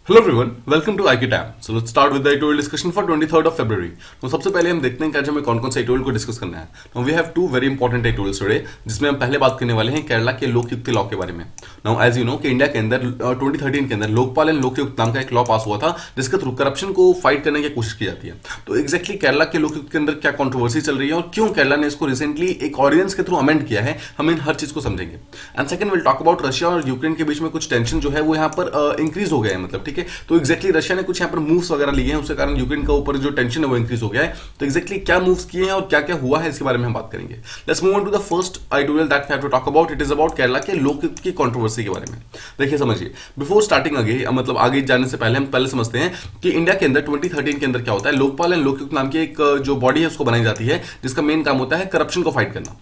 Hello everyone, welcome आई की tab. So let's start with the editorial discussion for 23rd of February. तो सबसे पहले हम देखते हैं कि आज हमें कौन कौन से एडिटोरियल को डिस्कस करना है। Now we have two very important editorials today, जिसमें हम पहले बात करने वाले हैं केरला के लोकयुक्त लॉ के बारे में। नाउ एज यू नो कि इंडिया के अंदर 2013 के अंदर लोकपाल एंड लोकयुक्त नाम का एक लॉ पास हुआ था, जिसके थ्रू करप्शन को फाइट करने की कोशिश की जाती है। तो एग्जैक्टली केरला के लोकयुक्त के अंदर क्या कॉन्ट्रोवर्सी चल रही है और क्यों केरला ने इसको रिसेंटली एक ऑर्डिनेंस के थ्रू अमेंड किया है, हम इन हर चीज को समझेंगे। And second will talk about Russia और यूक्रेन के बीच में कुछ टेंशन जो है वो यहाँ पर इंक्रीज हो गया है, मतलब ठीक है। तो एग्जैक्टली रशिया ने कुछ यहाँ पर मूव्स वगैरह लिए हैं, उसके कारण यूक्रेन के ऊपर जो टेंशन है वो इंक्रीज हो गया है। तो एग्जैक्टली क्या मूव्स किए हैं और क्या क्या हुआ है, इसके बारे में हम बात करेंगे। Let's move on to the first editorial that we have to talk about. It is about Kerala के लोकयुक्त की कंट्रोवर्सी के बारे में। देखिए समझिए, बिफोर स्टार्टिंग आगे मतलब आगे जाने से पहले हम पहले समझते हैं कि इंडिया के अंदर 2013 के अंदर क्या होता है। लोकपाल एंड लोकयुक्त नाम की एक जो बॉडी है उसको बनाई जाती है, जिसका मेन काम होता है करप्शन को फाइट करना।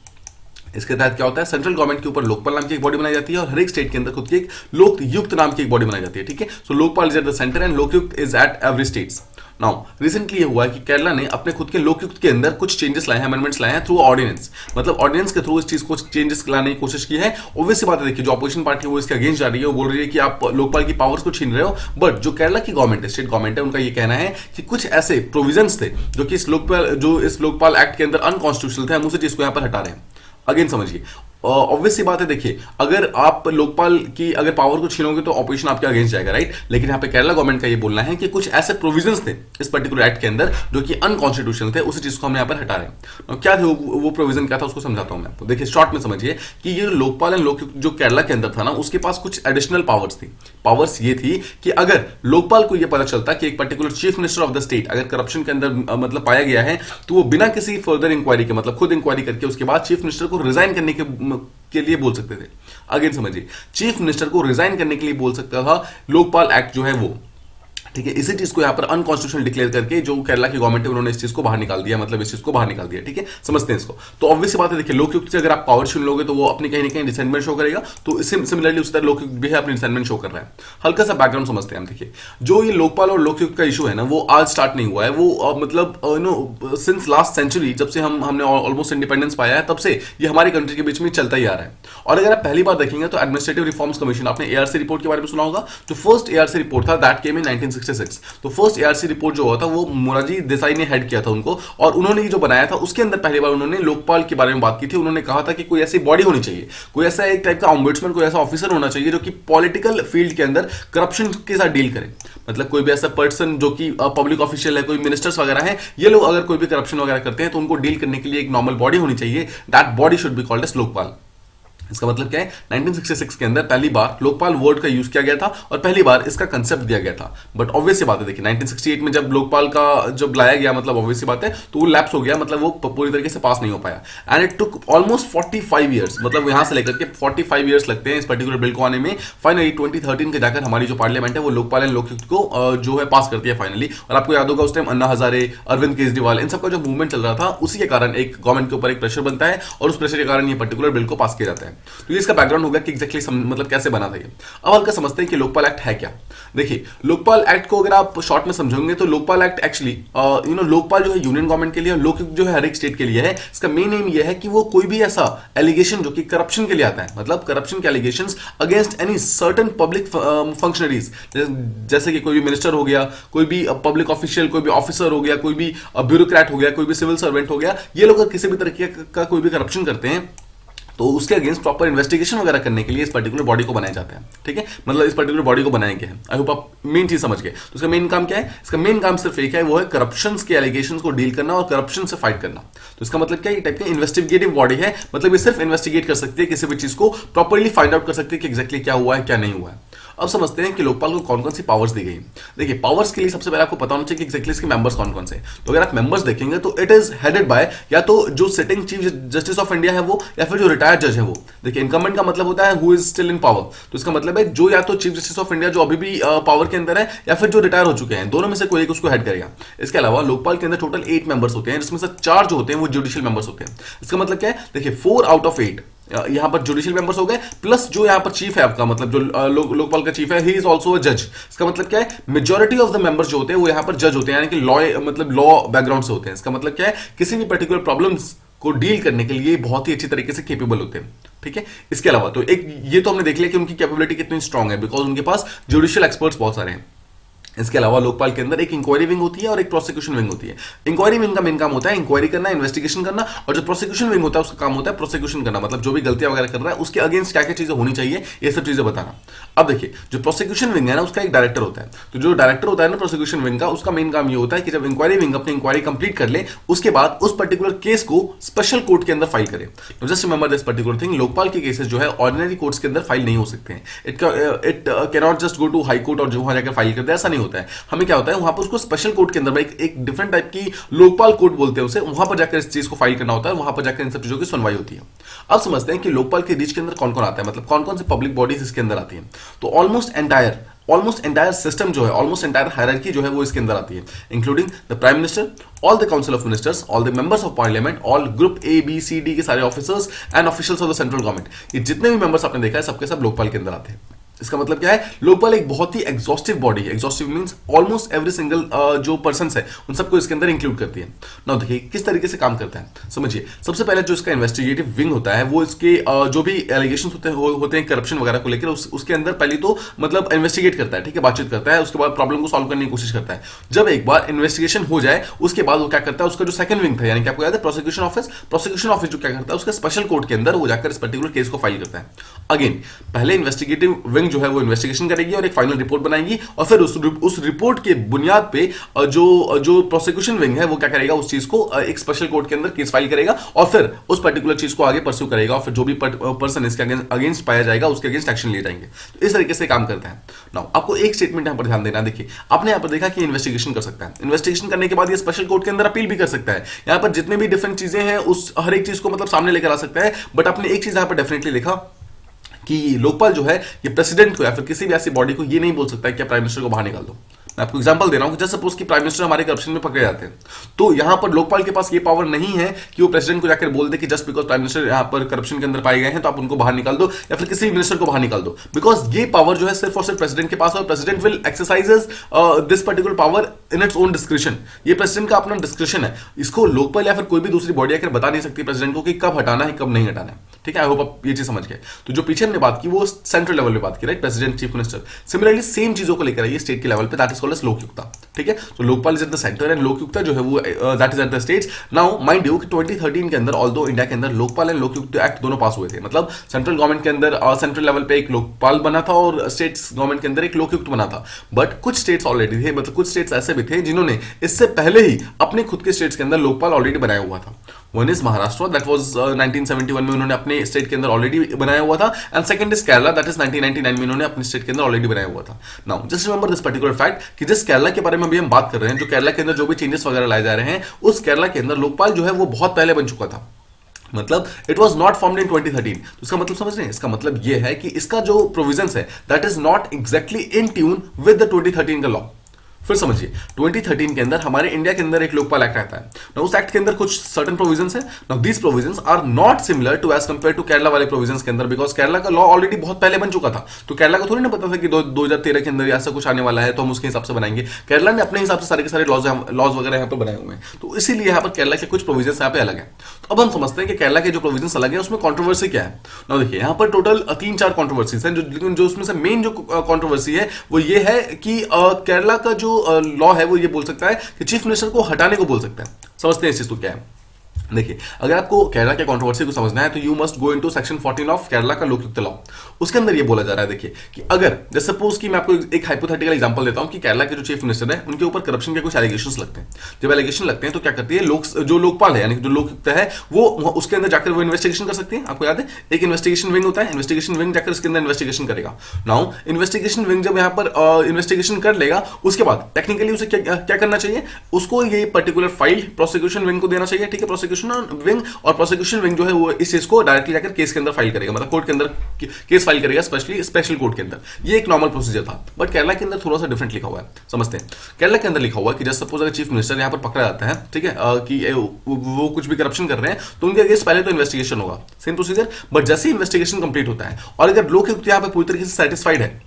इसके तहत क्या होता है, सेंट्रल गवर्नमेंट के ऊपर लोकपाल नाम की एक बॉडी बनाई जाती है और हर एक स्टेट के अंदर खुद की एक लोकयुक्त नाम की एक बॉडी बनाई जाती है। ठीक है, so Lokpal is at the centre and Lokayukta is at every states. Now recently ये हुआ है कि केरला ने अपने खुद के लोकयुक्त के अंदर कुछ चेंजेस लाए हैं, अमेंडमेंट्स लाए हैं थ्रू ऑर्डिनेंस। मतलब ऑर्डिनेंस के थ्रू इस चीज को चेंजेस लाने की कोशिश की है। ऑब्वियस सी बात है, देखिए जो अपोजिशन पार्टी है वो इसके अगेंस्ट जा रही है, वो बोल रही है कि आप लोकपाल की पावर्स को छीन रहे हो। बट जो केरला की गवर्नमेंट है, स्टेट गवर्नमेंट है, उनका ये कहना है कि कुछ ऐसे प्रोविजंस थे जो कि इस लोकपाल एक्ट के अंदर अनकॉन्स्टिट्यूशनल थे, हम उसी चीज को यहाँ पर हटा रहे हैं। अगेन समझिए, ऑब्वियस सी बात है, देखिए अगर आप लोकपाल की अगर पावर को छीनोगे तो ऑपोजिशन आपके अगेंस्ट जाएगा, राइट। लेकिन यहाँ पे केरला गवर्नमेंट का ये बोलना है कि कुछ ऐसे प्रोविजंस थे इस पर्टिकुलर एक्ट के अंदर जो कि अनकॉन्स्टिट्यूशनल थे, उसी चीज को हम यहाँ पर हटा रहे हैं। क्या थे वो प्रोविजन क्या था, उसको समझाता हूं मैं आपको। देखिए शॉर्ट में समझिए कि ये लोकपाल एंड लोकयुक्त जो केरला के अंदर था ना, उसके पास कुछ एडिशनल पावर्स थी। पावर्स ये थी कि अगर लोकपाल को ये पता चलता कि एक particular chief minister of the state अगर करप्शन के अंदर मतलब पाया गया है, तो वो बिना किसी फर्दर इंक्वायरी के, मतलब खुद इंक्वायरी करके उसके बाद चीफ मिनिस्टर को रिजाइन करने के लिए बोल सकते थे। अगेन समझिए, चीफ मिनिस्टर को रिजाइन करने के लिए बोल सकता था लोकपाल एक्ट जो है वो, ठीक है। इसी चीज को यहां पर अनकॉन्स्टिट्यूशनल डिक्लेयर करके जो केरला की गवर्नमेंट है उन्होंने इस चीज को बाहर निकाल दिया, मतलब इस चीज को बाहर निकाल दिया, ठीक है। समझते हैं इसको। तो ऑब्वियस बात है, देखिए लोकयुक्त से अगर आप पावर छीन लोगे तो वो अपनी कहीं ना कहीं रिसेंटमेंट शो करेगा। तो सिमिलरली उस तरह लोकयुक्त भी है, अपनी रिसेंटमेंट शो कर रहा है। हल्का सा बैकग्राउंड समझते हैं हम। देखिए जो ये लोकपाल और लोकयुक्त का इशू है ना, वो आज स्टार्ट नहीं हुआ है। वो मतलब नो सिंस लास्ट सेंचुरी, जब से हमने ऑलमोस्ट इंडिपेंडेंस पाया है, तब से ये हमारी कंट्री के बीच में चलता ही आ रहा है। और अगर आप पहली बार देखेंगे तो एडमिनिस्ट्रेटिव रिफॉर्म्स कमीशन, आपने एआरसी रिपोर्ट के बारे में सुना होगा। जो फर्स्ट एआरसी रिपोर्ट था दैट केम इन 1966। तो फर्स्ट एआरसी रिपोर्ट जो हुआ था वो मोरारजी देसाई ने हेड किया था उनको, और उन्होंने ये जो बनाया था उसके अंदर पहली बार उन्होंने लोकपाल के बारे में बात की थी। उन्होंने कहा था कि कोई ऐसी बॉडी होनी चाहिए, कोई ऐसा एक टाइप का ऑम्बुड्समैन, कोई ऐसा ऑफिसर होना चाहिए जो कि पॉलिटिकल फील्ड के अंदर करप्शन के साथ डील करे। मतलब कोई भी ऐसा पर्सन जो कि पब्लिक ऑफिशियल है, कोई मिनिस्टर्स वगैरह है, ये लोग अगर कोई भी करप्शन वगैरह करते हैं तो उनको डील करने के लिए एक नॉर्मल बॉडी होनी चाहिए। That body should be called as Lokpal. इसका मतलब क्या है, 1966 के अंदर पहली बार लोकपाल वर्ड का यूज किया गया था और पहली बार इसका कंसेप्ट दिया गया था। बट ऑब्वियस सी बात है, देखिए 1968 में जब लोकपाल का जब लाया गया, मतलब ऑब्वियस सी बात है, तो वो लैप्स हो गया, मतलब वो पूरी तरीके से पास नहीं हो पाया। And it took almost 45 years, मतलब यहां से लेकर के 45 ईयर्स लगते हैं इस पर्टिकुलर बिल को आने में। फाइनली 2013 के जाकर हमारी जो पार्लियामेंट है वो लोकपाल एंड लोकयुक्त को जो है पास करती है फाइनली। और आपको याद होगा उस टाइम अन्ना हजारे, अरविंद केजरीवाल, इन सबका जो मूवमेंट चल रहा था, उसी के कारण एक गवर्नमेंट के ऊपर एक प्रेशर बनता है और उस प्रेशर के कारण ये पर्टिकुलर बिल को पास किया जाता है। तो ये इसका होगा कि एग्जैक्टली मतलब कैसे बना था ये। अब हल्का समझते हैं कि लोकपाल एक्ट है क्या। देखिए लोकपाल एक्ट को अगर आप शॉर्ट में समझोगे तो लोकपाल एक्ट एक्चुअली लोकपाल जो है यूनियन गवर्नमेंट के लिए, लोकयुक्त जो है हर एक स्टेट के लिए है। इसका मेन एम ये है कि वो कोई भी ऐसा एलिगेशन जो कि करप्शन के लिए आता है, मतलब करप्शन के allegations against any certain public functionaries, जैसे कि कोई भी मिनिस्टर हो गया, कोई भी पब्लिक ऑफिशियल, कोई भी ऑफिसर हो गया, कोई भी ब्यूरोक्रेट हो गया, कोई भी सिविल सर्वेंट हो गया, ये लोग किसी भी तरीके का कोई भी करप्शन करते हैं तो उसके अगेंस्ट प्रॉपर इन्वेस्टिगेशन वगैरह करने के लिए इस पर्टिकुलर बॉडी को बनाया जाता है, ठीक है। मतलब इस पर्टिकुलर बॉडी को बनाया गया है। आई होप आप मेन चीज समझ गए। तो इसका मेन काम क्या है, इसका मेन काम सिर्फ एक है, वो है करप्शन के एलिगेशंस को डील करना और करप्शन से फाइट करना। तो इसका मतलब क्या है, ये टाइप की इन्वेस्टिगेटिव बॉडी है, मतलब ये सिर्फ इन्वेस्टिगेट कर सकती है, किसी भी चीज को प्रॉपरली फाइंड आउट कर सकती है कि एग्जैक्टली क्या हुआ है क्या नहीं हुआ है। अब समझते हैं कि लोकपाल को कौन कौन सी पावर्स दी गई। देखिए पावर्स के लिए सबसे पहले आपको पता होना चाहिए कि एग्जैक्टली इसके मेंबर्स कौन कौन से। तो अगर आप मेंबर्स देखेंगे तो इट इज हेडेड बाय या तो जो sitting chief justice of India है वो, या फिर जो रिटायर्ड जज है वो। देखिए इनकमेंट का मतलब होता है who is still in power. तो इसका मतलब है जो या तो चीफ जस्टिस ऑफ इंडिया जो अभी भी पावर के अंदर है, या फिर जो रिटायर हो चुके हैं, दोनों में से कोई एक उसको हेड करेगा। इसके अलावा लोकपाल के अंदर टोटल 8 मेंबर्स होते हैं, जिसमें से 4 जो होते हैं वो जुडिशियल मेंबर्स होते हैं। इसका मतलब क्या है, देखिए 4 आउट ऑफ 8 यहां पर जुडिशियल मेंबर्स हो गए, प्लस जो यहां पर चीफ है आपका, मतलब जो लोकपाल का चीफ है, ही इज आल्सो अ जज। इसका मतलब क्या है, मेजॉरिटी ऑफ द मेंबर्स जो होते हैं वो यहां पर जज होते हैं, यानी कि लॉ मतलब लॉ बैकग्राउंड से होते हैं। इसका मतलब क्या है, किसी भी पर्टिकुलर प्रॉब्लम्स को डील करने के लिए बहुत ही अच्छी तरीके से केपेबल होते हैं, ठीक है। इसके अलावा तो एक ये तो हमने देख लिया कि उनकी कैपेबिलिटी कितनी स्ट्रांग है, बिकॉज उनके पास जुडिशियल एक्सपर्ट्स बहुत सारे हैं। इसके अलावा लोकपाल के अंदर एक इंक्वायरी विंग होती है और एक प्रोसिक्यूशन विंग होती है। इंक्वायरी विंग का मेन काम होता है इंक्वायरी करना, इन्वेस्टिगेशन करना, और जो प्रोसिक्यूशन विंग होता है उसका काम होता है प्रोसिक्यूशन करना, मतलब जो भी गलतियां वगैरह कर रहा है उसके अगेंस्ट क्या क्या चीजें होनी चाहिए ये सब चीजें बताना। अब देखिए जो प्रोसिक्यूशन विंग है ना उसका एक डायरेक्टर होता है, तो जो डायरेक्टर होता है ना प्रोसिक्यूशन विंग का, उसका मेन काम ये होता है कि जब इंक्वायरी विंग अपनी इंक्वायरी कंप्लीट कर ले उसके बाद उस पर्टिकुलर केस को स्पेशल कोर्ट के अंदर फाइल करे। तो just remember this particular thing, Lokpal के केसेस जो है ऑर्डिनरी कोर्ट्स के अंदर फाइल नहीं हो सकते हैं। It can not just go to high court और जो वहां जाकर फाइल कर दे, ऐसा नहीं होता है। हमें क्या होता है वहां पर उसको स्पेशल कोर्ट के अंदर एक डिफरेंट टाइप की लोकपाल कोर्ट बोलते हैं उसे, वहां पर जाकर इस चीज को फाइल करना होता है, वहां पर जाकर इन सब चीजों की सुनवाई होती है। अब समझते हैं कि लोकपाल के रीच के अंदर कौन कौन आता है, मतलब कौन कौन से पब्लिक बॉडीज इसके अंदर आती हैं। तो ऑलमोस्ट एंटायर सिस्टम जो है, ऑलमोस्ट एंटायर हायरार्की जो है वो इसके अंदर आती है, including the prime minister, all the council of ministers, all the members of parliament, all group A B C D के सारे officers and officials of the central government. ये जितने भी मेंबर्स आपने देखा है सबके सब लोकपाल के अंदर आते हैं। इसका मतलब क्या है, लोकपाल एक बहुत ही एग्जॉस्टिव बॉडी है। Exhaustive means almost every single जो पर्सन है उन सबको इसके अंदर इंक्लूड करती है। नाउ देखिए किस तरीके से काम करता है समझिए। सबसे पहले जो इसका इन्वेस्टिगेटिव विंग होता है वो इसके जो भी एलिगेशन होते हैं करप्शन वगैरह को लेकर उसके अंदर पहले तो मतलब इन्वेस्टिगेट करता है, ठीक है, बातचीत करता है, उसके बाद प्रॉब्लम को सॉल्व करने की कोशिश करता है। जब एक बार इन्वेस्टिगेशन हो जाए उसके बाद वो क्या करता है, उसका जो सेकंड विंग था यानी कि आपको याद है प्रोसिक्यूशन ऑफिस जो क्या करता है उसका स्पेशल कोर्ट के अंदर वो जाकर इस पर्टिकुलर केस को फाइल करता है। अगेन पहले इन्वेस्टिगेटिव विंग जो है वो इन्वेस्टिगेशन करेगी और एक फाइनल रिपोर्ट बनाएगी और फिर उस रिपोर्ट के बुनियाद पे जो प्रोसिक्यूशन विंग है वो क्या करेगा, उस चीज को एक स्पेशल कोर्ट के अंदर केस फाइल करेगा और फिर उस पर्टिकुलर चीज को आगे परस्यू करेगा और फिर जो भी पर्सन इसके अगेंस्ट पाया जाएगा उसके अगेंस्ट एक्शन लिए जाएंगे। तो इस तरीके से काम करता है। नाउ आपको एक स्टेटमेंट यहां पर ध्यान देना, देखिए आपने यहां पर देखा कि इन्वेस्टिगेशन कर सकता है, इन्वेस्टिगेशन करने के बाद ये स्पेशल कोर्ट के अंदर अपील भी कर सकता है। यहां पर जितने भी डिफरेंट चीजें हैं उस हर एक चीज को मतलब सामने लेकर आ सकता है। बट आपने एक चीज यहां पर डेफिनेटली लिखा कि लोकपाल जो है ये प्रेसिडेंट को या फिर किसी भी ऐसी बॉडी को ये नहीं बोल सकता है कि प्राइम मिनिस्टर को बाहर निकाल दो। मैं आपको एग्जांपल दे रहा हूं कि जस्ट सपोज कि प्राइम मिनिस्टर हमारे करप्शन में पकड़े जाते हैं तो यहां पर लोकपाल के पास ये पावर नहीं है कि वो प्रेसिडेंट को जाकर बोल दे कि जस्ट बिकॉज प्राइम मिनिस्टर यहां पर करप्शन के अंदर पाए गए हैं तो आप उनको बाहर निकाल दो या फिर किसी भी मिनिस्टर को बाहर निकाल दो, बिकॉज ये पावर जो है सिर्फ और सिर्फ प्रेसिडेंट के पास है और president will exercises this particular power in its own description. ये प्रेसिडेंट का अपना डिस्क्रिप्शन है, इसको लोकपाल या फिर कोई भी दूसरी बॉडी आकर बता नहीं सकती प्रेसिडेंट को कि कब हटाना है कब नहीं हटाना है। ठीक है, आई होप आप ये चीज समझ गए। तो जो पीछे हमने बात की वो सेंट्रल लेवल पे बात की, right, president chief minister. Similarly same चीजों को लेकर आइए स्टेट के लेवल पे, that is called as Lokayukta. ठीक है, तो Lokpal is at the centre and Lokayukta जो है वो that is at the states. Now mind you कि 2013 के अंदर ऑल्दो इंडिया के अंदर लोकपाल एंड लोकयुक्त एक्ट दोनों पास हुए थे, मतलब सेंट्रल गवर्नमेंट के अंदर सेंट्रल लेवल पे एक लोकपाल बना था और स्टेट्स गवर्नमेंट के अंदर एक लोकयुक्त बना था। बट कुछ स्टेट्स ऑलरेडी थे, मतलब कुछ स्टेट्स ऐसे भी थे जिन्होंने इससे पहले ही अपने खुद के स्टेट्स के अंदर लोकपाल ऑलरेडी बनाया हुआ था। One is Maharashtra, that was 1971 में उन्होंने अपने स्टेट के अंदर ऑलरेडी बनाया हुआ था, and second is Kerala, that is 1999 में उन्होंने अपने स्टेट के अंदर ऑलरेडी बनाया हुआ था। Now just remember this particular fact कि जिस केरला के बारे में अभी हम बात कर रहे हैं, जो केरला के अंदर जो भी चेंजेस वगैरह लाए जा रहे हैं, उस केरला के अंदर लोकपाल जो है वो बहुत पहले बन चुका था, मतलब it was not formed in 2013। तो इसका मतलब समझ रहे हैं, इसका मतलब ये है कि इसका जो प्रोविजंस है that is not exactly in tune with the 2013 का लॉ। फिर समझिए 2013 के अंदर हमारे इंडिया के अंदर एक लोकपाल एक्ट आता है ना, उस एक्ट के अंदर कुछ सर्टेन प्रोविजंस है। Now these provisions are not similar to as compare to Kerala वाले प्रोविजंस के अंदर, बिकॉज केरला का लॉ ऑलरेडी बहुत पहले बन चुका था। तो केरला को थोड़ी ना पता था कि 2013 के अंदर ऐसा कुछ आने वाला है तो हम उसके हिसाब से बनाएंगे। केरला ने अपने हिसाब से सारे के सारे लॉज वगैरह यहाँ पर बनाए हुए हैं, तो इसीलिए यहाँ पर केरला के कुछ प्रोविजंस यहाँ पे अलग है। तो अब हम समझते हैं कि केरला के जो प्रोविजंस अलग है उसमें कॉन्ट्रोवर्सी क्या है। ना देखिए यहाँ पर टोटल 3-4 कॉन्ट्रोवर्सीज हैं, लेकिन जो उसमें से मेन जो कॉन्ट्रोवर्सी है वो ये है कि केरला का जो लॉ है ये बोल सकता है कि चीफ मिनिस्टर को हटाने को बोल सकता है। समझते हैं इस चीज को क्या है। देखिए अगर आपको केरला के कंट्रोवर्सी को समझना है तो you must go into section 14 of Kerala का लोकयुक्त लॉ। उसके अंदर ये बोला जा रहा है, देखिए कि अगर जैसे सपोज कि मैं आपको एक हाइपोथेटिकल एग्जांपल देता हूं कि केरला के जो चीफ मिनिस्टर है उनके ऊपर करप्शन के कुछ एलिगेशंस लगते हैं। जब एलिगेशन लगते हैं तो क्या करती है जो लोकपाल है यानी जो लोकयुक्त है वो उसके अंदर जाकर वो इन्वेस्टिगेशन कर सकती है। आपको याद है एक इन्वेस्टिगेशन विंग होता है, इन्वेस्टिगेशन विंग जाकर इसके अंदर इन्वेस्टिगेशन करेगा। नाउ इन्वेस्टिगेशन विंग जब यहाँ पर इन्वेस्टिगेशन कर लेगा उसके बाद टेक्निकली उसे क्या करना चाहिए, उसको ये पर्टिकुलर फाइल प्रोसिक्यूशन विंग को देना चाहिए। ठीक है, प्रोसिक्यूशन विंग और प्रोसिक्यूशन विंग जो है वो इस चीज को डायरेक्टली जाकर केस के अंदर फाइल करेगा, मतलब कोर्ट के अंदर केस फाइल करेगा, स्पेशली स्पेशल कोर्ट के अंदर। ये एक नॉर्मल प्रोसीजर था, बट केरला के अंदर थोड़ा सा डिफरेंट लिखा हुआ है। समझते हैं केरला के अंदर लिखा हुआ है कि जस्ट सपोज अगर चीफ मिनिस्टर यहां पर पकड़ा जाता है, ठीक है, कि वो कुछ भी करप्शन कर रहे हैं तो उनके अगेंस्ट पहले तो इन्वेस्टिगेशन होगा, सेम प्रोसीजर। बट जैसे इन्वेस्टिगेशन कंप्लीट होता है और अगर लोकयुक्त यहां पर पूरी तरीके से सेटिस्फाइड है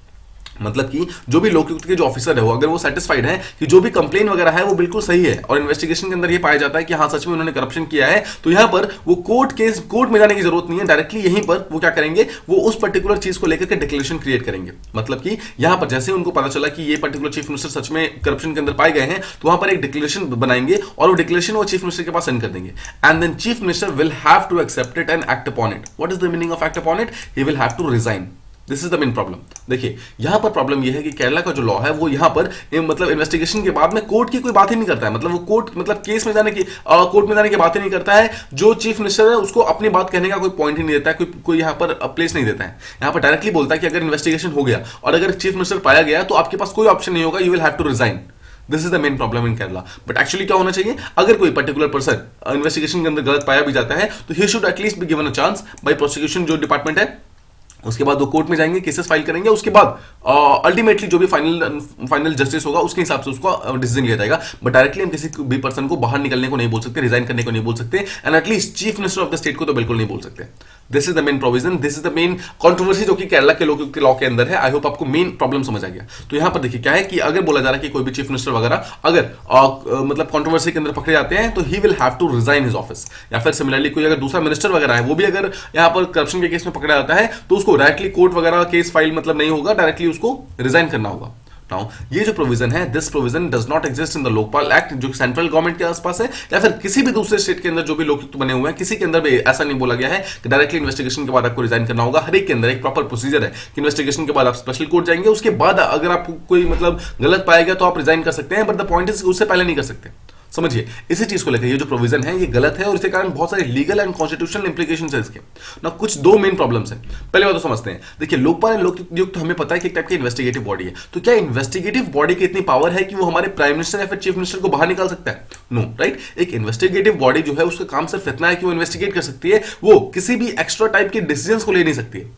मतलब कि जो भी लोकायुक्त के जो ऑफिसर है वो अगर वो सेटिस्फाइड है कि जो भी कंप्लेन वगैरह है वो बिल्कुल सही है और इन्वेस्टिगेशन के अंदर ये पाया जाता है कि हाँ सच में उन्होंने करप्शन किया है, तो यहां पर वो कोर्ट में जाने की जरूरत नहीं है, डायरेक्टली यहीं पर वो क्या करेंगे, वो उस पर्टिकुलर चीज को लेकर के डिक्लेरेशन क्रिएट करेंगे। मतलब कि यहां पर जैसे उनको पता चला कि ये पर्टिकुलर चीफ मिनिस्टर सच में करप्शन के अंदर पाए गए हैं, तो वहां पर एक डिक्लेरेशन बनाएंगे और वो डिक्लेरेशन वो चीफ मिनिस्टर के पास सेंड कर देंगे and then chief minister will have to accept it and act upon it. What is the meaning of act upon it? He will have to resign. This is the main problem. देखिए यहां पर problem यह है कि केरला का जो law है वो यहां पर मतलब इन्वेस्टिगेशन के बाद में कोर्ट की कोई बात ही नहीं करता है, मतलब वो कोर्ट मतलब केस में जाने की कोर्ट में जाने की बात ही नहीं करता है। जो चीफ मिनिस्टर है उसको अपनी बात कहने का कोई पॉइंट ही नहीं देता है, कोई यहां पर प्लेस नहीं देता है। यहां पर डायरेक्टली बोलता है कि अगर इन्वेस्टिगेशन हो गया और अगर चीफ मिनिस्टर पाया गया तो आपके पास कोई ऑप्शन नहीं होगा, you will have to resign. This is the main problem in Kerala. But actually क्या होना चाहिए, अगर कोई पर्टिकुलर पर्सन इन्वेस्टिगेशन के अंदर गलत पाया भी जाता है तो he should at least be given a chance by prosecution जो डिपार्टमेंट है। उसके बाद वो कोर्ट में जाएंगे, केसेस फाइल करेंगे, उसके बाद अल्टीमेटली जो भी फाइनल जस्टिस होगा उसके हिसाब से उसको डिसीजन लिया जाएगा। बट डायरेक्टली हम किसी भी पर्सन को बाहर निकलने को नहीं बोल सकते, रिजाइन करने को नहीं बोल सकते and at least chief minister of the state को तो बिल्कुल नहीं बोल सकते। This is the main provision, this is the main controversy जो कि केरला के लोग के लॉ के अंदर है। आई होप आपको मेन प्रॉब्लम समझ आ गया। तो यहां पर देखिए क्या है कि अगर बोला जा रहा है कि कोई भी चीफ मिनिस्टर वगैरह अगर मतलब कॉन्ट्रोवर्सी के अंदर पकड़े जाते हैं तो he will have to resign his office, या फिर सिमिलरली कोई अगर दूसरा मिनिस्टर वगैरह है वो भी अगर यहां पर करप्शन के केस में पकड़ा जाता है तो उसको डायरेक्टली कोर्ट वगैरह केस फाइल मतलब नहीं होगा, डायरेक्टली उसको रिजाइन करना होगा। नाउ ये जो प्रोविजन है, this provision does not exist in the Lokpal act जो सेंट्रल गवर्नमेंट के आसपास है या फिर किसी भी दूसरे स्टेट के अंदर जो भी लोकायुक्त बने हुए हैं, किसी के अंदर भी ऐसा नहीं बोला गया है कि डायरेक्टली इन्वेस्टिगेशन के बाद आपको रिजाइन करना होगा। हर एक के अंदर एक प्रॉपर प्रोसीजर है कि इन्वेस्टिगेशन के बाद आप स्पेशल कोर्ट जाएंगे, उसके बाद अगर आपको कोई मतलब गलत पाया गया तो आप रिजाइन कर सकते हैं, बट द पॉइंट इज उससे पहले नहीं कर सकते। समझिए इसी चीज को लेकर ये जो प्रोविजन है ये गलत है और इसके कारण बहुत सारे लीगल एंड कॉन्स्टिट्यूशनल इंप्लीकेशंस है इसके। ना कुछ दो मेन प्रॉब्लम्स हैं। पहले बात तो समझते हैं। देखिए लोकपाल एंड लोकायुक्त तो हमें पता है कि एक टाइप की इन्वेस्टिगेटिव बॉडी है, तो क्या इन्वेस्टिगेटिव बॉडी की इतनी पावर है कि वो हमारे प्राइम मिनिस्टर या फिर चीफ मिनिस्टर को बाहर निकाल सकता है? No, right. एक इन्वेस्टिगेटिव बॉडी जो है उसका काम सिर्फ इतना है कि वो इन्वेस्टिगेट कर सकती है, वो किसी भी एक्स्ट्रा टाइप के डिसीजंस को ले नहीं सकती है।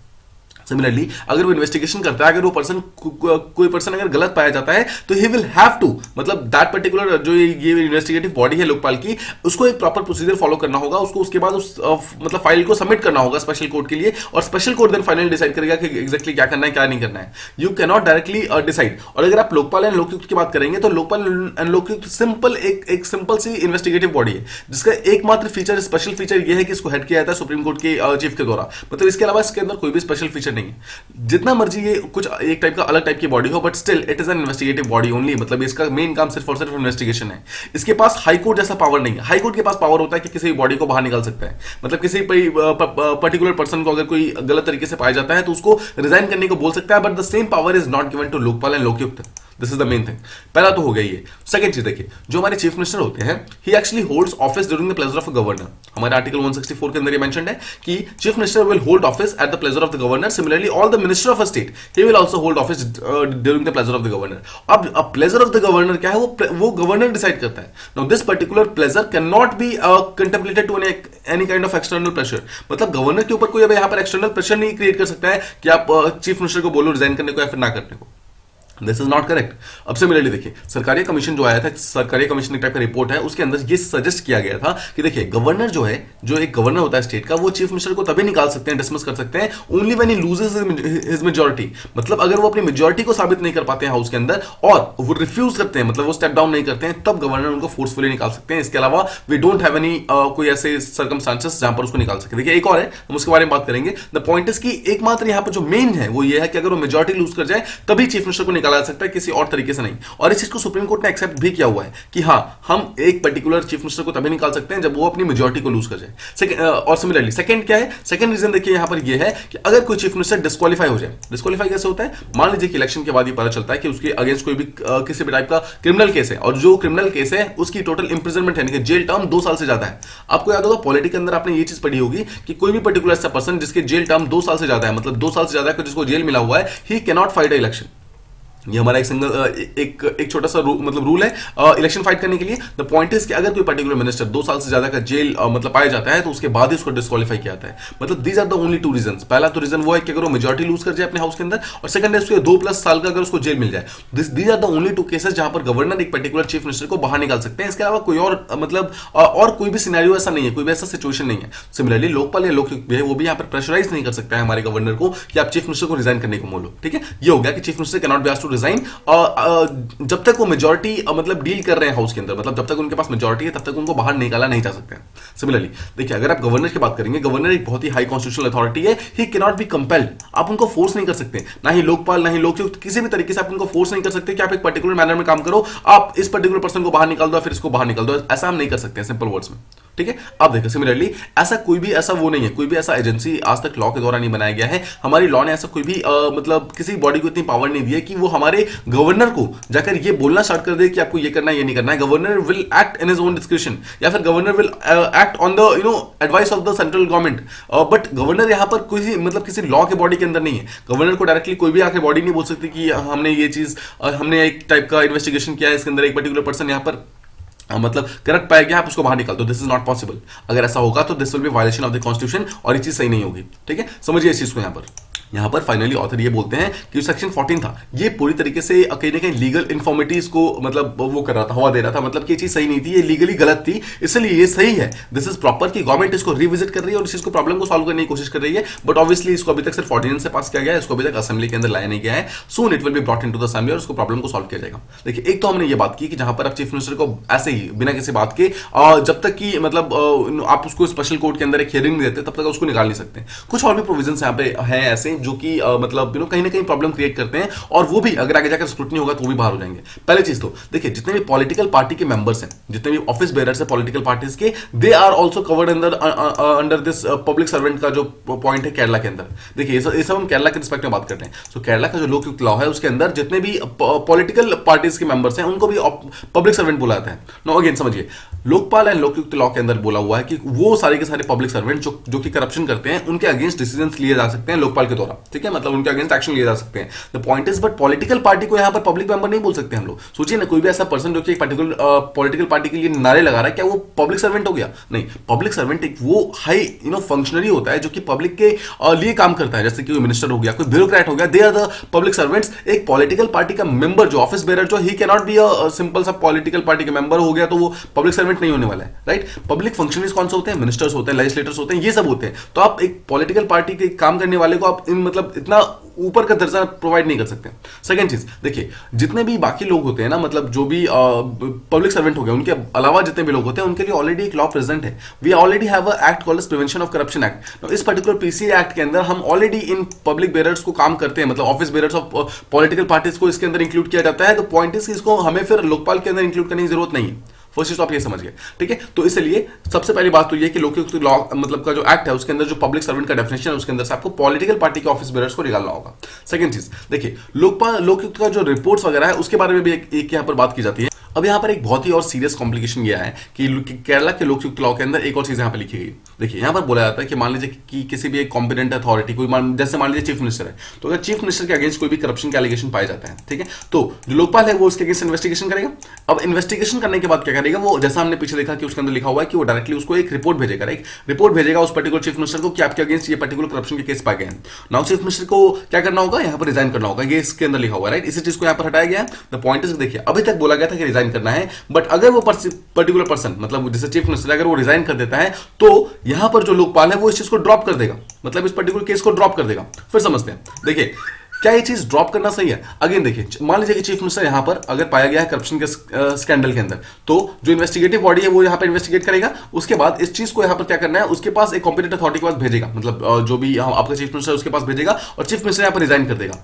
सिमिलरली अगर वो इन्वेस्टिगेशन करता है, अगर वो पर्सन कोई पर्सन अगर गलत पाया जाता है तो ही विल हैव टू मतलब दैट पर्टिकुलर जो ये इन्वेस्टिगेटिव बॉडी है लोकपाल की, उसको एक प्रॉपर प्रोसीजर फॉलो करना होगा, उसको उसके बाद उस मतलब फाइल को सबमिट करना होगा स्पेशल कोर्ट के लिए और special court then finally decide करेगा कि एग्जैक्टली क्या करना है क्या नहीं करना है। You can not directly decide. और अगर आप लोकपाल एंड लोकायुक्त की बात करेंगे तो लोकपाल एंड लोकायुक्त सिंपल एक सिंपल सी इन्वेस्टिगेटिव बॉडी है जिसका एकमात्र फीचर स्पेशल फीचर ये है कि इसको हेड किया जाता है सुप्रीम कोर्ट के चीफ के द्वारा। मतलब इसके अलावा इसके अंदर कोई भी स्पेशल फीचर नहीं है। जितना मर्जी ये कुछ एक टाइप का अलग टाइप की बॉडी हो, but still it is an investigative body only. मतलब इसका मेन काम सिर्फ और सिर्फ इन्वेस्टिगेशन है। इसके पास हाईकोर्ट जैसा पावर नहीं है। हाईकोर्ट के पास पावर होता है कि किसी बॉडी को बाहर निकाल सकता है, मतलब किसी पर्टिकुलर पर्सन को अगर कोई गलत तरीके से पाया जाता है तो उसको रिजाइन करने को बोल सकता है, but the same power is not given to Lokpal and Lokayukta. This is the main thing. पहला तो हो गया ये। सेकंड चीज देखिए, जो हमारे चीफ मिनिस्टर होते हैं he actually holds office during the pleasure of a governor. हमारे आर्टिकल 164 के अंदर ये मेंशन्ड है कि chief minister will hold office at the pleasure of the governor. Similarly all the minister of a state he will also hold office during the pleasure of the governor. अब pleasure of the governor क्या है, वो governor decide करता है। Now this particular pleasure can not B contemplated to any kind of external pressure. मतलब governor के ऊपर कोई अब यहाँ पर एक्सटर्नल प्रेशर नहीं क्रिएट कर सकता है कि आप चीफ मिनिस्टर को बोलो रिजाइन करने को या फिर ना करने को। This is not correct. अब सिमिलरली देखिए, सरकारी कमीशन जो आया था, सरकारी कमीशन टाइप का रिपोर्ट है, उसके अंदर ये सजेस्ट किया गया था कि देखिए गवर्नर जो है, जो एक गवर्नर होता है स्टेट का, वो चीफ मिनिस्टर को तभी निकाल सकते हैं, डिसमिस कर सकते हैं only when he loses his majority. मतलब अगर वो अपनी मेजॉरिटी को साबित नहीं कर पाते हैं हाउस के अंदर और वो रिफ्यूज करते हैं, मतलब वो स्टेप डाउन नहीं करते हैं, तब गवर्नर उनको फोर्सफुली निकाल सकते हैं। इसके अलावा वी डोंट हैव एनी कोई ऐसे सर्कमस्टांसेस जहां पर उसको निकाल सके। देखिए एक और है, हम उसके बारे में बात करेंगे। द पॉइंट इज कि एकमात्र यहां पर जो मेन है वो ये है कि अगर वो मेजॉरिटी लूज कर जाए तभी चीफ मिनिस्टर को निकाला जा सकता है, किसी और तरीके से नहीं। और इस चीज को सुप्रीम कोर्ट ने एक्सेप्ट भी किया हुआ है कि हाँ, हम एक पर्टिकुलर चीफ मिनिस्टर को तभी निकाल सकते हैं जब वो अपनी मेजॉरिटी को लूज कर जाए। और सिमिलरली सेकंड क्या है, सेकंड रीजन देखिए यहां पर ये है कि अगर कोई चीफ मिनिस्टर डिस्क्वालीफाई हो जाए। डिस्क्वालीफाई कैसे होता है, मान लीजिए कि इलेक्शन के बाद ये पता चलता है कि उसके अगेंस्ट कोई भी किसी भी टाइप का क्रिमिनल केस है और जो क्रिमिनल केस है उसकी टोटल इंप्रिजनमेंट यानी कि जेल टर्म 2 साल से ज्यादा है। आपको याद होगा पॉलिटी के अंदर आपने ये चीज पढ़ी होगी कि कोई भी पर्टिकुलर ऐसा पर्सन जिसके जेल टर्म 2 साल से ज्यादा है, मतलब 2 साल से ज्यादा जिसको जेल मिला हुआ है, ही can not fight a election. ये हमारा एक सिंगल एक छोटा सा मतलब रूल है इलेक्शन फाइट करने के लिए। द पॉइंट इज कि अगर कोई पर्टिकुलर मिनिस्टर 2 साल से ज्यादा का जेल मतलब पाया जाता है तो उसके बाद ही उसको डिस्क्वालीफाई किया जाता है। मतलब these are the only 2 reasons. पहला तो रीजन वो है कि अगर वो मेजॉरिटी लूज कर जाए अपने हाउस के अंदर, और सेकंड है उसके 2+ साल का अगर उसको जेल मिल जाए। These are the only 2 cases जहां पर गवर्नर एक पर्टिकुलर चीफ मिनिस्टर को बाहर निकाल सकते हैं। इसके अलावा कोई और मतलब और कोई भी सिनेरियो ऐसा नहीं है, कोई भी ऐसा सिचुएशन नहीं है। सिमिलरली लोकपाल या लोकयुक्त है वो भी यहाँ पर प्रेशराइज नहीं कर सकता है हमारे गवर्नर को कि आप चीफ मिनिस्टर को रिजाइन करने को बोलो। ठीक है, ये हो गया कि chief minister can not be asked to resign जब तक वो मेजॉरिटी मतलब डील कर रहे हैं हाउस के अंदर, मतलब जब तक उनके पास मेजॉरिटी है तब तक उनको बाहर निकाला नहीं जा सकते हैं। सिमिलरली देखिए, अगर आप गवर्नर की बात करेंगे, गवर्नर एक बहुत ही हाई कॉन्स्टिट्यूशनल अथॉरिटी है, ही कैन नॉट बी कंपेल्ड। आप उनको फोर्स नहीं कर सकते, ना ही लोकपाल ना ही लोकयुक्त, किसी भी तरीके से आप उनको फोर्स नहीं कर सकते कि आप एक पर्टिकुलर मैनर में काम करो, आप इस पर्टिकुलर पर्सन को बाहर निकाल दो फिर इसको बाहर निकाल दो। ऐसा हम नहीं कर सकते सिंपल वर्ड्स में। ठीक है, आप देखो सिमिलरली ऐसा कोई भी ऐसा वो नहीं है, कोई भी ऐसा एजेंसी आज तक लॉ के द्वारा नहीं बनाया गया है। हमारी लॉ ने ऐसा कोई भी मतलब किसी बॉडी को इतनी पावर नहीं दी है कि वो हमारे गवर्नर को जाकर ये बोलना स्टार्ट कर दे कि आपको ये करना है ये नहीं करना है। Governor will act in his own description, या फिर governor will act on the advice of the central government. But governor यहाँ पर कोई मतलब किसी लॉ के बॉडी के अंदर नहीं है। गवर्नर को डायरेक्टली कोई भी आके बॉडी नहीं बोल सकती कि हमने ये चीज हमने एक टाइप का इन्वेस्टिगेशन किया है, इसके अंदर एक पर्टिकुलर पर्सन यहाँ पर मतलब करप्ट पाया गया, आप उसको बाहर निकाल दो। This is not possible. अगर ऐसा होगा तो this will be violation of the constitution और ये चीज सही नहीं होगी। ठीक है, समझिए इस चीज को। यहाँ पर फाइनली ऑथर ये बोलते हैं कि सेक्शन 14 था, ये पूरी तरीके से कहीं ना कहीं लीगल इन्फॉर्मिटीज को मतलब वो कर रहा था, हवा दे रहा था। मतलब कि ये चीज सही नहीं थी, ये लीगली गलत थी, इसलिए ये सही है। दिस इज प्रॉपर कि गवर्नमेंट इसको रिविजिट कर रही है और इस चीज को प्रॉब्लम को सॉल्व करने की कोशिश कर रही है। बट ऑब्वियसली इसको अभी तक सिर्फ ऑर्डिनेंस से पास किया गया है, इसको अभी तक असेंबली के अंदर लाया नहीं गया है। Soon it will be brought into the assembly और उसको प्रॉब्लम को सॉल्व किया जाएगा। देखिए, एक तो हमने ये बात की कि जहां पर आप चीफ मिनिस्टर को ऐसे ही बिना किसी बात के जब तक कि मतलब आप उसको स्पेशल कोर्ट के अंदर एक हियरिंग नहीं देते तब तक उसको निकाल नहीं सकते। कुछ और भी प्रोविजंस यहाँ पे हैं ऐसे जो कि मतलब कहीं ना कहीं प्रॉब्लम क्रिएट करते हैं, और वो भी अगर आगे जाकर स्क्रूटनी होगा तो वो भी बाहर हो जाएंगे। पहली चीज तो देखिए, जितने भी पॉलिटिकल पार्टी के मेंबर्स हैं, जितने भी ऑफिस बेयरर्स हैं पॉलिटिकल पार्टीज के, they are also covered under this public servant का जो पॉइंट है केरला के अंदर। देखिए, ये सब हम केरला के रिस्पेक्ट में बात करते हैं। सो केरला का जो लोकयुक्त लॉ है उसके अंदर जितने भी पॉलिटिकल पार्टीज के मेंबर्स हैं उनको भी पब्लिक सर्वेंट बोला जाता है। नो अगेन समझिए, लोकपाल एंड लोकयुक्त लॉ के अंदर बोला हुआ है कि वो सारे के सारे पब्लिक सर्वेंट जो कि करप्शन करते हैं उनके अगेंस्ट डिसीजंस लिए जा सकते हैं लोकपाल के द्वारा। ठीक है, मतलब उनके अगेंस्ट एक्शन लिए जा सकते हैं। The point is, but political party को यहां पर पब्लिक मेंबर नहीं बोल सकते हम लोग। सोचिए ना, कोई भी ऐसा पर्सन जो कि एक पर्टिकुलर पॉलिटिकल पार्टी के लिए नारे लगा रहा है, क्या वो पब्लिक सर्वेंट हो गया? नहीं, पब्लिक सर्वेंट एक वो हाई फंक्शनरी होता है जो कि पब्लिक के लिए काम करता है, जैसे कि कोई मिनिस्टर हो गया, कोई ब्यूरोक्रेट हो गया, they are the public servants. एक पॉलिटिकल पार्टी का मेंबर जो ऑफिस बेरर जो he can not be a simple सा पॉलिटिकल पार्टी के मेंबर हो गया तो वो पब्लिक सर्वेंट नहीं होने वाला है, राइट? पब्लिक फंक्शनरीज कौन से होते हैं? मिनिस्टर्स होते हैं, लेजिस्लेटर्स होते हैं, ये सब होते हैं। तो आप एक पॉलिटिकल पार्टी के काम करने वाले को आप मतलब इतना ऊपर का दर्जा प्रोवाइड नहीं कर सकते। सेकंड चीज देखिए, जितने भी बाकी लोग होते हैं ना, मतलब जो भी पब्लिक सर्वेंट हो गए, उनके अलावा जितने भी लोग होते हैं उनके लिए ऑलरेडी एक लॉ प्रेजेंट है। We already have a act called prevention of corruption act. इस पर्टिकुलर पीसीए एक्ट के अंदर हम ऑलरेडी इन पब्लिक बेरर्स को काम करते हैं, मतलब office bearers of political parties को इसके अंदर इंक्लूड किया जाता है। तो पॉइंट इज इसको हमें फिर लोकपाल के अंदर इंक्लूड करने की जरूरत नहीं है। फर्स्ट चीज तो आप ये समझ गए, ठीक है? तो इसलिए सबसे पहली बात तो ये कि लोकयुक्त लॉ मतलब का जो एक्ट है उसके अंदर जो पब्लिक सर्वेंट का डेफिनेशन है उसके अंदर से आपको पॉलिटिकल पार्टी के ऑफिस बेरर्स को निकालना होगा। सेकंड चीज देखिए, लोकयुक्त का जो रिपोर्ट्स वगैरह है उसके बारे में भी एक यहाँ पर बात की जाती है। अब यहाँ पर एक बहुत ही और सीरियस कॉम्प्लिकेशन यह है कि केरला के लोकयुक्त लॉ के अंदर एक और चीज यहाँ पर लिखी गई। देखिए, यहाँ पर बोला जाता है कि मान लीजिए कि किसी भी एक कॉम्पिटेंट अथॉरिटी कोई जैसे मान लीजिए चीफ मिनिस्टर है, तो अगर चीफ मिनिस्टर के अगेंस्ट कोई भी करप्शन के एलिगेशन पाया जाता है, ठीक है, तो जो लोकपाल है वो उसके अगेंस्ट इन्वेस्टिगेशन करेगा। अब इन्वेस्टिगेशन करने के बाद क्या करेगा वो, जैसा हमने पीछे देखा कि उसके अंदर लिखा हुआ है कि वो डायरेक्टली उसको एक रिपोर्ट भेजेगा, एक रिपोर्ट भेजेगा उस पर्टिकुलर चीफ मिनिस्टर को कि आपके अगेंस्ट ये पर्टिकुलर करप्शन के केस पाए गए हैं। नाउ चीफ मिनिस्टर को क्या करना होगा, यहाँ पर रिजाइन करना होगा। ये इसके अंदर लिखा हुआ है, राइट? इसी चीज को यहाँ पर हटाया गया है। द पॉइंट इज देखिए, अभी तक बोला गया था कि रिजाइन करना है, बट अगर वो पर्टिकुलर पर्सन मतलब जैसे चीफ मिनिस्टर अगर वो रिजाइन कर देता है तो यहां पर जो लोकपाल है वो इस चीज को ड्रॉप कर देगा, मतलब इस पर्टिकुलर केस को ड्रॉप कर देगा। फिर समझते हैं, देखिए क्या ये चीज ड्रॉप करना सही है? अगेन देखिए, मान लीजिए कि चीफ मिनिस्टर यहां पर अगर पाया गया है करप्शन के स्कैंडल के अंदर, तो जो इन्वेस्टिगेटिव बॉडी है वो यहां पर इन्वेस्टिगेट करेगा। उसके बाद इस चीज को यहां पर क्या करना है, उसके पास एक कॉम्पिटेंट अथॉरिटी के पास भेजेगा, मतलब जो भी आपका चीफ मिनिस्टर उसके पास भेजेगा और चीफ मिनिस्टर यहां पर रिजाइन कर देगा।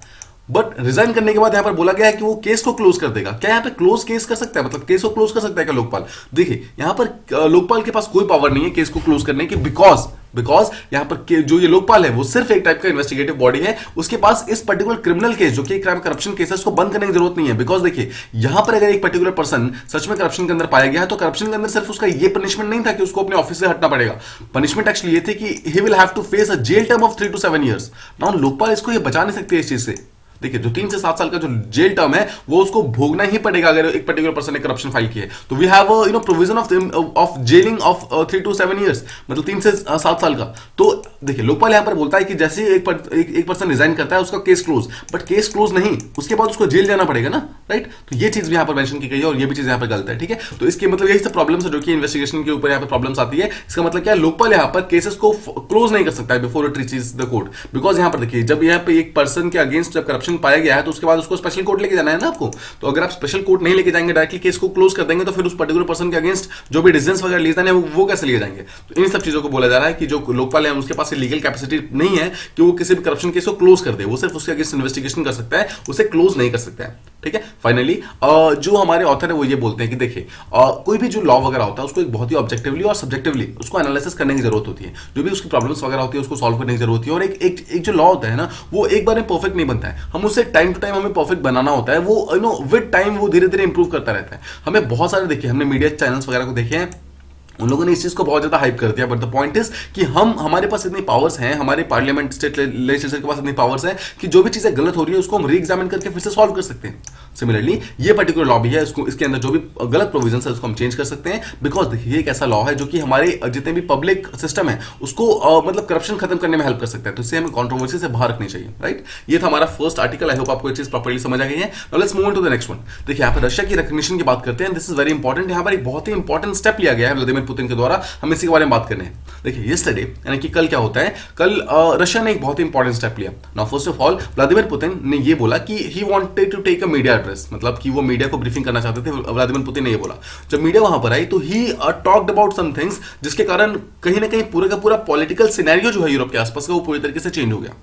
बट रिजाइन करने के बाद यहां पर बोला गया है कि वो केस को क्लोज कर देगा। क्या यहां पे क्लोज केस कर सकता है, मतलब केस को क्लोज कर सकता है क्या लोकपाल? देखिए, यहां पर लोकपाल के पास कोई पावर नहीं है केस को क्लोज करने की, बिकॉज यहां पर जो ये लोकपाल है वो सिर्फ एक टाइप का इन्वेस्टिगेटिव बॉडी है। उसके पास इस पर्टिकुलर क्रिमिनल केस जो कि क्राइम करप्शन केस है उसको बंद करने की जरूरत नहीं है। बिकॉज देखिए, यहां पर अगर एक पर्टिकुलर पर्सन सच में करप्शन के अंदर पाया गया है तो करप्शन के अंदर सिर्फ उसका ये पनिशमेंट नहीं था कि उसको अपने ऑफिस से हटना पड़ेगा। पनिशमेंट एक्चुअली ये थी कि he will have to face a jail term of 3 to 7 years। Now Lokpal इसको ये बचा नहीं सकते इस चीज से। देखिए जो 3 से 7 साल का जो जेल टर्म है वो उसको भोगना ही पड़ेगा अगर एक पर्टिकुलर पर्सन ने करप्शन फाइल की है। तो we have provision of jailing of 3 to 7 years, मतलब 3 से 7 साल का। तो देखिए लोकपाल यहां पर बोलता है कि जैसे ही एक पर्सन रिजाइन करता है उसका case close, but case close नहीं, उसके बाद उसको जेल जाना पड़ेगा ना, राइट। तो ये चीज भी यहां पर मेंशन की गई है और ये भी चीज यहां पर गलत है, ठीक है। तो इसके मतलब यही सब प्रॉब्लम्स है जो कि इन्वेस्टिगेशन के ऊपर यहां पर प्रॉब्लम्स आती है। इसका मतलब क्या, लोकपाल यहां पर केसेस को क्लोज नहीं कर सकता है before it reaches the court, because यहां पर देखिए जब यहां पे एक पर्सन के अगेंस्ट जब करप्शन पाया गया है तो उसके बाद उसको स्पेशल कोर्ट लेके जाना है ना आपको। तो अगर आप स्पेशल कोर्ट नहीं लेके जाएंगे, डायरेक्टली केस को क्लोज कर देंगे, तो फिर उस पर्टिकुलर पर्सन के अगेंस्ट जो भी डिसीजंस वगैरह लिए जाने वो कैसे लिए जाएंगे। तो इन सब चीजों को बोला जा रहा है कि जो लोकपाल है उसके पास लीगल कैपेसिटी नहीं है कि वो किसी भी करप्शन केस को क्लोज कर दे, वो सिर्फ उसके अगेंस्ट इन्वेस्टिगेशन कर सकता है, उसे क्लोज नहीं कर सकता है, ठीक है। फाइनली जो हमारे ऑथर है वो ये बोलते हैं कि देखिए कोई भी जो लॉ वगैरह होता है उसको एक बहुत ही ऑब्जेक्टिवली और सब्जेक्टिवली उसको एनालिसिस करने की जरूरत होती है। जो भी उसकी प्रॉब्लम्स वगैरह होती है उसको सॉल्व करने की जरूरत होती है। और एक जो लॉ होता है ना वो एक बार में परफेक्ट नहीं बनता है, हम उसे टाइम टू टाइम हमें परफेक्ट बनाना होता है। वो विद टाइम वो धीरे धीरे इंप्रूव करता रहता है। हमें बहुत सारे देखिए, हमने मीडिया चैनल्स वगैरह को देखे हैं, उन लोगों ने इस चीज को बहुत ज्यादा हाइप कर दिया, बट द पॉइंट इज कि हमारे पास इतनी पावर्स हैं, हमारे पार्लियामेंट स्टेट लेजिस्लेचर के पास इतनी पावर्स हैं कि जो भी चीजें गलत हो रही है उसको हम री एग्जामिन करके फिर से सॉल्व कर सकते हैं। सिमिलरली ये पर्टिकुलर लॉ भी है, इसके अंदर जो भी गलत प्रोविजन है उसको हम चेंज कर सकते हैं, बिकॉज देखिए ये एक ऐसा लॉ है जो कि हमारे जितने भी पब्लिक सिस्टम है उसको मतलब करप्शन खत्म करने में हेल्प कर सकता है। तो इसे हमें कॉन्ट्रोवर्सी से बाहर रखनी चाहिए, राइट। ये था हमारा फर्स्ट आर्टिकल। आई होप आपको ये चीज प्रॉपर्ली समझ आ गई है। Now let's move on to the next one. देखिए यहाँ पर रशिया की रिकॉग्निशन की बात करते हैं। This is very important. यहाँ पर एक बहुत ही इंपॉर्टेंट स्टेप लिया गया है व्लादिमीर पुतिन के द्वारा, हम इसी के बारे में बात करने हैं। देखिए यस्टरडे यानी कि कल क्या होता है, कल रशिया ने एक बहुत ही इंपॉर्टेंट स्टेप लिया। Now first of all Vladimir Putin ने ये बोला कि he wanted to take a media address, मतलब कि वो मीडिया को ब्रीफिंग करना चाहते थे। व्लादिमीर पुतिन ने ये बोला, जब मीडिया वहां पर आई तो he talked about some things जिसके कारण कहीं ना कहीं पूरे का पूरा पॉलिटिकल सिनेरियो जो है यूरोप के आसपास का वो पूरी तरीके से चेंज हो गया।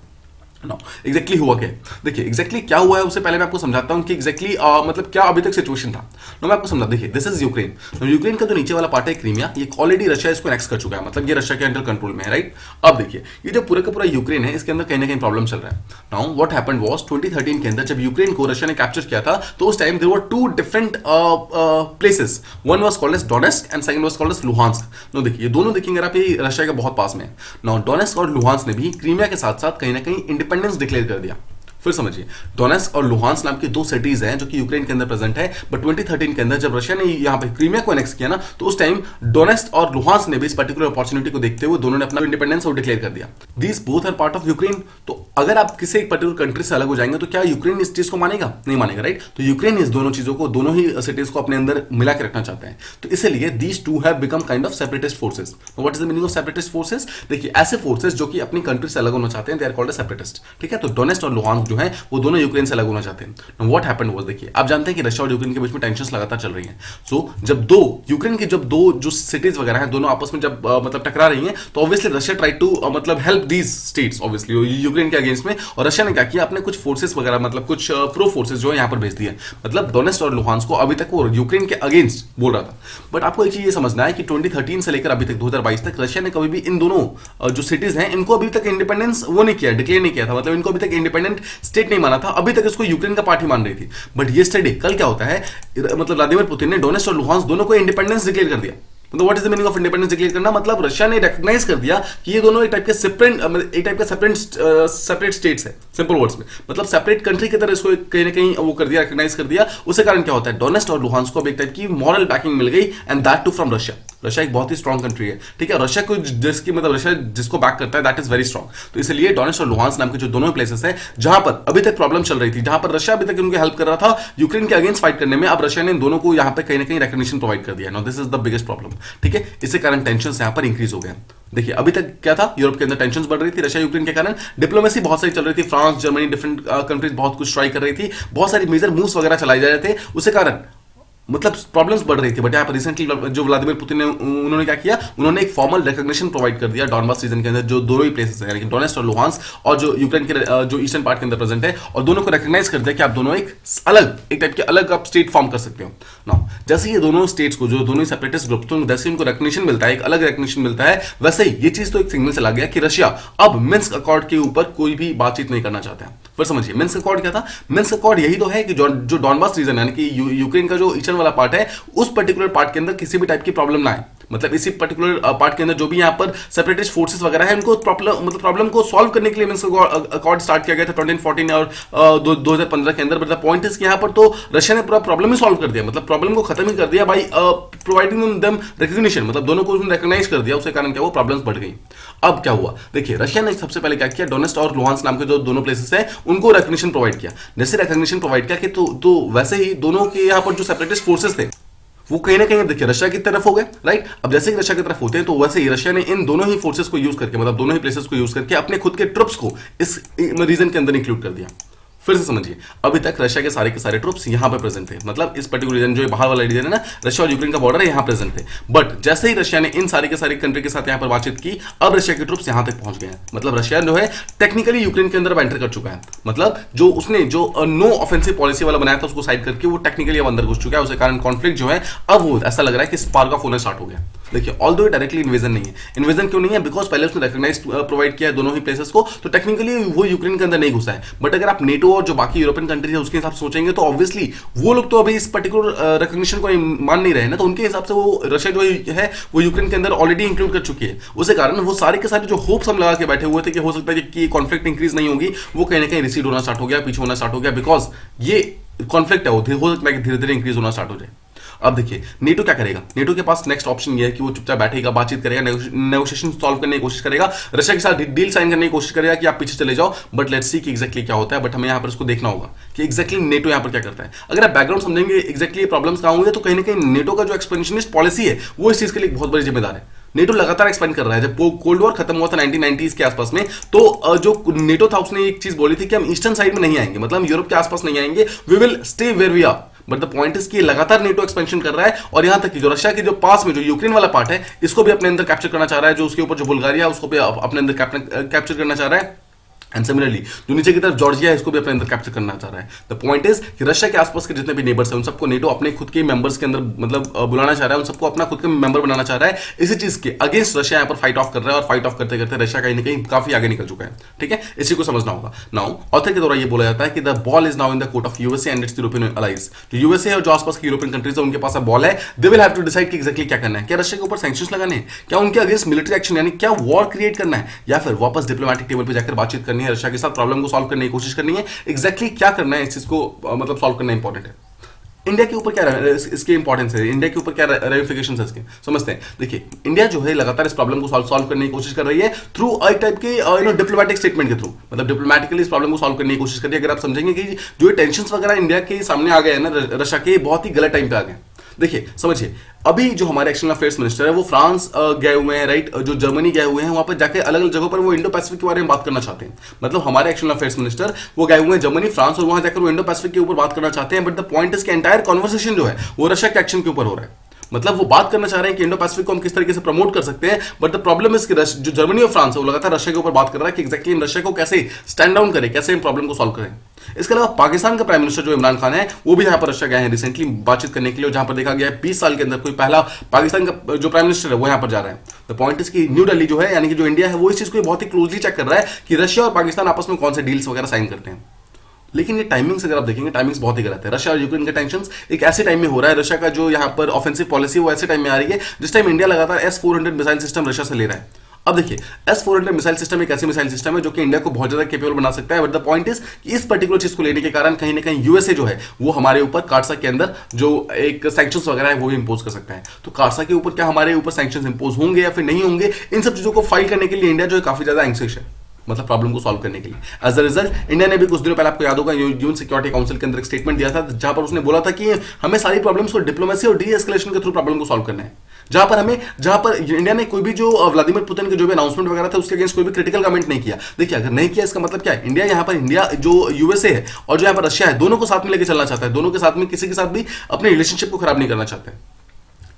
नो एग्जैक्टली हुआ क्या, देखिए एग्जैक्टली क्या हुआ है उससे पहले मैं आपको समझाता हूं कि एग्जैक्टली मतलब क्या अभी तक सिचुएशन था। मैं आपको समझा, देखिए दिस इज यूक्रेन। यूक्रेन का जो नीचे वाला पार्ट है क्रीमिया, ये ऑलरेडी रशिया इसको नेक्स्ट कर चुका है, मतलब ये रशिया के अंडर कंट्रोल में है, राइट। अब देखिए ये जो पूरा का पूरा यूक्रेन है इसके अंदर कहीं ना कहीं प्रॉब्लम चल रहा है। नाउ व्हाट हैपेंड वाज 2013 के अंदर जब यूक्रेन को रशिया ने कैप्चर किया था तो उस time there were two different places, one was called as Donetsk and second was called as Luhansk. No देखिए ये दोनों देखेंगे आप, ये रशिया के बहुत पास में है। नाउ डोनेस्क और लुहांस्क ने भी क्रीमिया के साथ साथ कहीं ना कहीं इंडिपेंडेंस डिक्लेयर कर दिया। फिर समझिए, डोनेस्क और लुहांस्क नाम की दो सिटीज हैं जो कि यूक्रेन के अंदर प्रेजेंट है, बट 2013 के अंदर जब रशिया ने यहाँ पे क्रीमिया को एनेक्स किया ना तो उस टाइम डोनेस्क और लुहांस्क ने भी इस पर्टिकुलर अपॉर्चुनिटी को देखते हुए दोनों ने अपना इंडिपेंडेंस और डिक्लेयर कर दिया। These both are part of Ukraine. तो अगर आप किसी एक पर्टिकुलर कंट्री से अलग हो जाएंगे तो क्या यूक्रेन इस चीज को मानेगा? नहीं मानेगा, राइट। तो यूक्रेन इस दोनों चीजों को, दोनों ही सिटीज को अपने अंदर मिला के रखना चाहते हैं। तो इसलिए these two have become kind of separatist forces. What is the meaning of separatist forces? देखिए ऐसे फोर्सेस जो कि अपनी कंट्री से अलग होना चाहते हैं, दे आर कॉल्ड सेपरेटिस्ट, ठीक है। तो डोनेस्क और लुहांस्क जो है वो दोनों यूक्रेन से अलग होना चाहते हैं। व्हाट हैपेंड वाज, देखिए आप जानते हैं कि रशिया और यूक्रेन के बीच में टेंशंस लगातार चल रही हैं। सो जब यूक्रेन की दो जो सिटीज वगैरह हैं दोनों आपस में जब मतलब टकरा रही हैं तो ऑब्वियसली रशिया ट्राई टू मतलब help these states obviously Ukraine के अगेंस्ट में। और रशिया ने क्या किया, अपने कुछ फोर्सेस वगैरह मतलब कुछ प्रो फोर्सेस जो है यहाँ पर भेज दिए। मतलब डोनेस्क और लुहांस्क को अभी तक वो यूक्रेन के अगेंस्ट बोल रहा था। बट आपको एक चीज ये समझना है कि 2013 से लेकर अभी तक 2022 तक रशिया ने कभी भी इन दोनों जो सिटीज हैं इनको अभी तक इंडिपेंडेंस वो नहीं किया, डिक्लेयर नहीं किया था, मतलब इनको अभी तक इंडिपेंडेंट स्टेट नहीं माना था। अभी तक इसको यूक्रेन का पार्टी मान रही थी। बट येस्टरडे कल क्या होता है, मतलब व्लादिमीर पुतिन ने डोनेस्क और लुहांस्क दोनों को इंडिपेंडेंस डिक्लेयर कर दिया। तो what is the meaning of independence declare करना? मतलब रशिया ने रिकॉग्नाइज कर दिया कि ये दोनों एक टाइप के सेपरेट स्टेट्स है, सिंपल वर्ड्स में। मतलब सेपरेट कंट्री की तरह इसको कहीं ना कहीं वो कर दिया, रिकॉग्नाइज कर दिया। उसके कारण क्या होता है, डोनेस्क और लुहांस्क को एक टाइप की मॉरल बैकिंग मिल गई, and that too from Russia. Russia एक बहुत ही स्ट्रॉन्ग कंट्री है, ठीक है। रशिया को जिसकी मतलब रशिया जिसको बैक करता है दैट इज वेरी स्ट्रॉन्ग। तो इसलिए डोनेस्क और लुहांस्क नाम के जो दोनों प्लेसेस है जहां पर अभी तक प्रॉब्लम चल रही थी, जहां पर रशिया अभी तक उनकी हेल्प कर रहा था यूक्रेन के अगेंस्ट फाइट करने में, अब रशिया ने इन दोनों को यहां पर कहीं ना कहीं रिकॉग्निशन प्रोवाइड कर दिया। Now this is the biggest problem, ठीक है। इससे कारण टेंशन यहां पर इंक्रीज हो गए। देखिए अभी तक क्या था, यूरोप के अंदर टेंशंस बढ़ रही थी रशिया यूक्रेन के कारण, डिप्लोमेसी बहुत सारी चल रही थी, फ्रांस जर्मनी डिफरेंट कंट्रीज बहुत कुछ ट्राई कर रही थी, बहुत सारी मेजर मूव्स वगैरह चलाई जा रहे थे। उसके कारण मतलब प्रॉब्लम्स बढ़ रही थी। बट यहाँ पर रिसेंटली जो व्लादिमीर पुतिन ने उन्होंने क्या किया, उन्होंने एक फॉर्मल रिकॉग्निशन प्रोवाइड कर दिया डॉनबास रीजन के अंदर जो दोनों ही प्लेसेस है, यानी डोनेस्क और लुहांस्क और जो यूक्रेन के जो ईस्टर्न पार्ट के अंदर प्रेजेंट है, और दोनों को रिकॉग्नाइज कर दिया कि आप दोनों एक टाइप के अलग आप स्टेट फॉर्म कर सकते हो। नाउ जैसे ये दोनों स्टेट्स को, जो दोनों सेपरेटिस्ट ग्रुप, तो जैसे उनको रिकॉग्निशन मिलता है, एक अलग रिकॉग्निशन मिलता है, वैसे ही ये चीज तो एक सिग्नल चला गया कि रशिया अब मिन्स्क अकॉर्ड के ऊपर कोई भी बातचीत नहीं करना चाहता है। फिर समझिए मिन्स्क अकॉर्ड क्या था, मिन्स्क अकॉर्ड यही तो है कि जो डॉनबास रीजन यानी कि यूक्रेन का जो ईस्टर्न वाला पार्ट है उस पर्टिकुलर पार्ट के अंदर किसी भी टाइप की प्रॉब्लम ना आए। मतलब इसी पर्टिकुलर पार्ट के अंदर जो भी यहाँ पर सेपरेटिस्ट फोर्सेस वगैरह है उनको प्रॉब्लम को सॉल्व करने के लिए मिन्स्क अकॉर्ड स्टार्ट किया गया था 2014 और 2015 के अंदर। बट द पॉइंट इज कि यहाँ पर तो रशिया ने पूरा प्रॉब्लम ही सॉल्व कर दिया, मतलब प्रॉब्लम को खत्म ही कर दिया बाई प्रोवाइडिंग देम रिकग्निशन, मतलब दोनों को उसने रिकॉग्नाइज कर दिया, उसके कारण क्या वो प्रॉब्लम्स बढ़ गई। अब क्या हुआ, देखिए रशिया ने सबसे पहले क्या किया, डोनेट्स्क और लुहांस्क नाम के जो दोनों प्लेसेस हैं उनको रिकग्निशन प्रोवाइड किया। जैसे रिकग्निशन प्रोवाइड किया कि तो वैसे ही दोनों के यहाँ पर जो सेपरेटिस्ट फोर्सेस थे वो कहीं ना कहीं देखिए रशिया की तरफ हो गए, राइट। अब जैसे ही रशिया की तरफ होते हैं तो वैसे ही रशिया ने इन दोनों ही फोर्सेस को यूज करके, मतलब दोनों ही प्लेसेस को यूज करके अपने खुद के ट्रुप्स को इस रीजन के अंदर इंक्लूड कर दिया। फिर से समझिए, अभी तक रशिया के सारे ट्रुप्स यहां पे प्रेजेंट थे, मतलब इस पर्टिकुलर रीजन जो बाहर वाला रीजन है ना, रशिया और यूक्रेन का बॉर्डर है, यहां प्रेजेंट थे। बट जैसे ही रशिया ने इन सारे के सारे कंट्री के साथ यहां पर बातचीत की, अब रशिया के ट्रुप्स यहां तक पहुंच गए हैं। मतलब रशिया जो है टेक्निकली यूक्रेन के अंदर एंटर कर चुका है, मतलब जो उसने जो नो ऑफेंसिव पॉलिसी वाला बनाया था उसको साइड करके वो टेक्निकली अब अंदर घुस चुका है। उसके कारण कॉन्फ्लिक्ट जो है अब वो ऐसा लग रहा है कि स्पार्क ऑफ होना स्टार्ट हो गया। देखिए ऑल्दो डायरेक्टली इन्वेजन नहीं है, इन्वेजन क्यों नहीं है, बिकॉज पहले उसने रिकॉग्नाइज प्रोवाइड किया है दोनों ही प्लेसेस को, तो टेक्निकली वो यूक्रेन के अंदर नहीं घुसा है। बट अगर आप नेटो और जो बाकी यूरोपियन कंट्रीज है उसके हिसाब से सोचेंगे तो ऑब्वियसली वो लोग तो अभी इस पर्टिकुलर रिकॉग्निशन को मान नहीं रहे ना, तो उनके हिसाब से वो रशिया जो है वो यूक्रेन के अंदर ऑलरेडी इंक्लूड कर चुकी है। उसके कारण वो सारे के सारे जो होप्स हम लगा के बैठे हुए थे कि हो सकता है कि कॉन्फ्लिक्ट इंक्रीज नहीं होगी, वो कहीं ना कहीं रिसीड होना स्टार्ट हो गया, पीछे होना स्टार्ट हो गया, बिकॉज ये कॉन्फ्लिक्ट है वो हो सकता है कि धीरे धीरे इंक्रीज होना स्टार्ट हो जाए। अब देखिए नेटो क्या करेगा, नेटो के पास नेक्स्ट ऑप्शन ये है कि वो चुपचाप बैठेगा, बातचीत करेगा, नेगोशिएशन सॉल्व करने की कोशिश करेगा, रशिया के साथ डील साइन करने की कोशिश करेगा कि आप पीछे चले जाओ, बट लेट्स सी कि एग्जैक्टली क्या होता है। बट हमें यहाँ पर इसको देखना होगा कि एग्जैक्टली नेटो यहाँ पर क्या करता है। अगर आप बैकग्राउंड समझेंगे एग्जैक्टली प्रॉब्लम्स कहाँ हुई है, तो कहीं ना कहीं नेटो का जो एक्सपेंशनिस्ट पॉलिसी है वो इस चीज के लिए बहुत बड़ी जिम्मेदार है। नेटो लगातार एक्सपेंड कर रहा है। जब कोल्ड वॉर खत्म हुआ था 1990s के आसपास में, तो जो नेटो था उसने एक चीज बोली थी कि हम ईस्टर्न साइड में नहीं आएंगे, मतलब हम यूरोप के आसपास नहीं आएंगे, we will stay where we are. But the point is कि लगातार नेटो एक्सपेंशन कर रहा है और यहां तक कि जो रशिया के जो पास में जो यूक्रेन वाला पार्ट है इसको भी अपने अंदर कैप्चर करना चाह रहा है, जो उसके ऊपर जो बुल्गारिया है उसको भी अपने अंदर कैप्चर करना चाह रहा है। एंड सिमिलरली जो नीचे की तरफ जॉर्जिया है इसको भी अपने अंदर कैप्चर करना चाह रहा है। द पॉइंट इज कि रशिया के आसपास के जितने भी नेबर्स हैं उन सबको नेटो अपने खुद के मेंबर्स के अंदर मतलब बुलाना चाह रहा है, उन सबको अपना खुद के मेंबर बनाना चाह रहा है। इसी चीज के अगेंस्ट रशिया यहाँ पर फाइट ऑफ कर रहा है और फाइट ऑफ करते करते रशिया कहीं ना कहीं काफी आगे निकल चुका है। ठीक है, इसी को समझना होगा। नाउ ऑथर के द्वारा ये बोला जाता है कि the ball is now in the court of USA and it's European allies. जो यूएसए और जो आसपास की यूरोपियन कंट्रीज है उनके पास बॉल है, they will have to decide कि एग्जैक्टली क्या करना है। क्या रशिया के ऊपर सैंक्शंस लगाने हैं, क्या उनके अगेंस्ट मिलिट्री एक्शन यानी क्या वॉर क्रिएट करना है, या फिर वापस डिप्लोमेटिक टेबल पर जाकर बातचीत करनी है, रशिया के साथ प्रॉब्लम को सॉल्व करने की कोशिश करनी है। एग्जैक्टली क्या करना है इस चीज को मतलब सॉल्व करना इंपॉर्टेंट है। इंडिया के ऊपर क्या इसके इंपॉर्टेंस है, इंडिया के ऊपर क्या रेमिफिकेशंस है इसके, समझते हैं। देखिए इंडिया जो है लगातार इस प्रॉब्लम को सॉल्व करने की कोशिश कर रही है थ्रू अ टाइप के डिप्लोमेटिक स्टेटमेंट के थ्रू, मतलब डिप्लोमेटिकली इस प्रॉब्लम को सॉल्व करने की कोशिश कर रही है। अगर आप समझेंगे कि जो टेंशंस वगैरह इंडिया के सामने आ गए हैं ना रशिया के, बहुत ही गलत टाइम पे आ गए। देखिए समझिए, अभी जो हमारे एक्सटर्नल अफेयर्स मिनिस्टर है वो फ्रांस गए हुए हैं, राइट, जो जर्मनी गए हुए हैं, वहां पर जाके अलग अलग जगहों पर वो इंडो पैसिफिक के बारे में बात करना चाहते हैं। मतलब हमारे एक्सटर्नल अफेयर्स मिनिस्टर वो गए हुए हैं जर्मनी, फ्रांस, और वहां जाकर वो इंडो पैसिफिक के ऊपर बात करना चाहते हैं। बट द पॉइंट इज कि एंटायर कॉन्वर्सेशन जो है वो रशिया के एक्शन के ऊपर हो रहा है। मतलब वो बात करना चाह रहे हैं कि इंडो पैसिफिक को हम किस तरीके से प्रमोट कर सकते हैं, बट द प्रॉब्लम इज कि जो जर्मनी और फ्रांस है वो लगातार रशिया के ऊपर बात कर रहा है कि एक्जैक्टली रशिया को कैसे स्टैंड डाउन करें, कैसे इन प्रॉब्लम को सॉल्व करें। इसके अलावा पाकिस्तान का प्राइम मिनिस्टर जो इमरान खान है वो भी यहाँ पर रशिया गए हैं रिसेंटली बातचीत करने के लिए, जहां पर देखा गया है 20 साल के अंदर कोई पहला पाकिस्तान का जो प्राइम मिनिस्टर है वो यहाँ पर जा रहा है। द पॉइंट इज कि न्यू दिल्ली जो है यानी कि जो इंडिया है वो इस चीज को बहुत ही क्लोजली चेक कर रहा है कि रशिया और पाकिस्तान आपस में कौन से डील्स वगैरह साइन करते हैं। लेकिन ये टाइमिंग्स अगर आप देखेंगे टाइमिंग्स बहुत ही गलत है। रशिया और यूक्रेन का टेंशंस एक ऐसे टाइम में हो रहा है, रशिया का जो यहाँ पर ऑफेंसिव पॉलिसी वो ऐसे टाइम में आ रही है जिस टाइम इंडिया लगातार S-400 मिसाइल सिस्टम रशिया से ले रहा है। अब देखिए S-400 मिसाइल सिस्टम एक ऐसी मिसाइल सिस्टम है जो कि इंडिया को बहुत ज्यादा कैपेबल बना सकता है। बट द पॉइंट इज कि इस पर्टिकुलर चीज को लेने के कारण कहीं ना कहीं यूएसए जो है वो हमारे ऊपर कार्सा के अंदर जो एक सैंक्शंस वगैरह है वो भी इंपोज कर सकता है। तो कार्सा के ऊपर क्या हमारे ऊपर सैंक्शंस इंपोज होंगे या फिर नहीं होंगे, इन सब चीजों को फाइल करने के लिए इंडिया जो है काफी ज्यादा एंग्जियस है, मतलब प्रॉब्लम को सॉल्व करने के लिए। एज अ रिजल्ट इंडिया ने भी कुछ दिनों पहले, आपको याद होगा, यूएन सिक्योरिटी काउंसिल के अंदर एक स्टेटमेंट दिया था जहां पर उसने बोला था कि हमें सारी प्रॉब्लम्स को डिप्लोमेसी और डी एस्केलेशन के थ्रू प्रॉब्लम को सॉल्व करना है। जहां पर इंडिया ने कोई भी जो व्लादिमीर पुतिन के जो भी अनाउंसमेंट वगैरह था उसके अगेंस्ट कोई भी क्रिटिकल कमेंट नहीं किया। देखिए अगर नहीं किया इसका मतलब क्या है, इंडिया यहाँ पर इंडिया जो यूएसए है और जो यहाँ पर रशिया है दोनों को साथ में लेकर चलना चाहता है, दोनों के साथ में किसी के साथ भी अपने रिलेशनशिप को खराब नहीं करना चाहता है।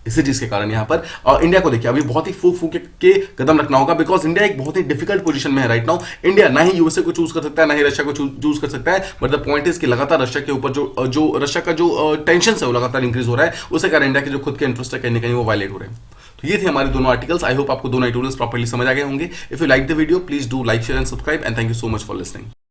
इसी चीज के कारण यहाँ पर इंडिया को देखिए अभी बहुत ही फूक फूक के कदम रखना होगा, बिकॉज इंडिया एक बहुत ही डिफिकल्ट पोजीशन में है राइट नाउ। इंडिया ना ही यूएसए को चूज कर सकता है ना ही रशिया को चूज कर सकता है। बट द पॉइंट इज कि लगातार रशिया के ऊपर जो रशिया का जो टेंशन है वो लगातार इंक्रीज हो रहा है, उसके कारण इंडिया के जो खुद के इंटरेस्ट है कहीं ना कहीं वो वायलेट हो रहे हैं। तो ये थे हमारे दोनों आर्टिकल्स। आई होप आपको दोनों आर्टिकल्स प्रॉपर्ली समझ आ गए होंगे। If you like the video please do like share and subscribe and thank you so much for listening.